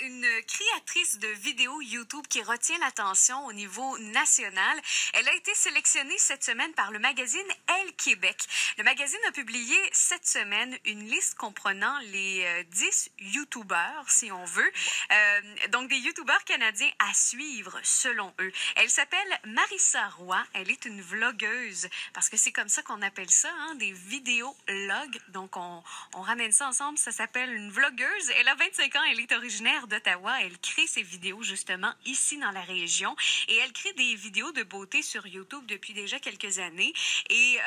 une créatrice de vidéos YouTube qui retient l'attention au niveau national. Elle a été sélectionnée cette semaine par le magazine Elle Québec. Le magazine a publié cette semaine une liste comprenant les 10 YouTubeurs, si on veut. Donc, des YouTubeurs canadiens à suivre, selon eux. Elle s'appelle Marissa Roy. Elle est une vlogueuse, parce que c'est comme ça qu'on appelle ça, hein, des vidéologues. Donc, on ramène ça ensemble. Ça s'appelle une vlogueuse. Elle a 25 ans. Elle est originaire d'Ottawa. Elle crée ses vidéos, justement, ici dans la région. Et elle crée des vidéos de beauté sur YouTube depuis déjà quelques années. Et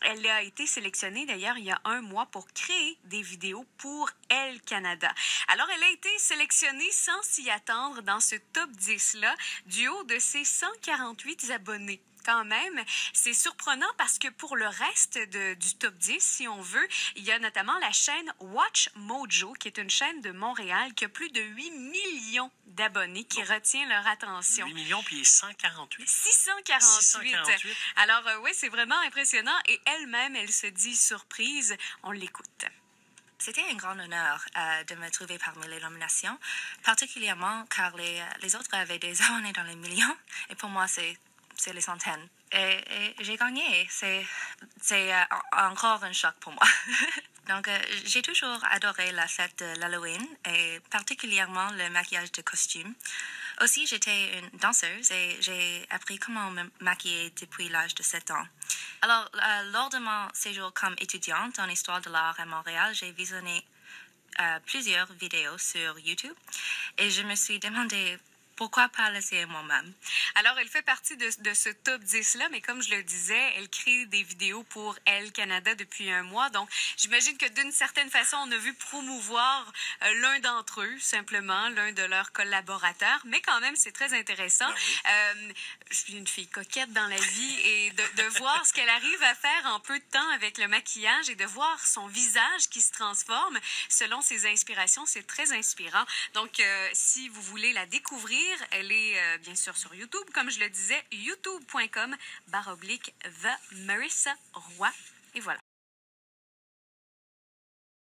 elle a été sélectionnée, d'ailleurs, il y a un mois pour créer des vidéos pour Elle Canada. Alors, elle a été sélectionnée sans s'y attendre dans ce top 10-là, du haut de ses 148 abonnés. Quand même, c'est surprenant parce que pour le reste du top 10, si on veut, il y a notamment la chaîne Watch Mojo, qui est une chaîne de Montréal qui a plus de 8 millions d'abonnés qui retient leur attention. 8 millions puis 148? 648. Alors, oui, c'est vraiment impressionnant et elle-même, elle se dit surprise. On l'écoute. C'était un grand honneur de me trouver parmi les nominations, particulièrement car les autres avaient des abonnés dans les millions et pour moi, c'est les centaines. Et j'ai gagné. C'est encore un choc pour moi. Donc, j'ai toujours adoré la fête de l'Halloween et particulièrement le maquillage de costume. Aussi, j'étais une danseuse et j'ai appris comment me maquiller depuis l'âge de 7 ans. Alors, lors de mon séjour comme étudiante en histoire de l'art à Montréal, j'ai visionné plusieurs vidéos sur YouTube et je me suis demandé pourquoi pas l'essayer moi-même? Alors, elle fait partie de ce top 10-là, mais comme je le disais, elle crée des vidéos pour Elle Canada depuis un mois. Donc, j'imagine que d'une certaine façon, on a vu promouvoir l'un d'entre eux, simplement, l'un de leurs collaborateurs. Mais quand même, c'est très intéressant. Je suis une fille coquette dans la vie et de voir ce qu'elle arrive à faire en peu de temps avec le maquillage et de voir son visage qui se transforme selon ses inspirations, c'est très inspirant. Donc, si vous voulez la découvrir, elle est bien sûr sur YouTube, comme je le disais, youtube.com/The Marissa Roy. Et voilà.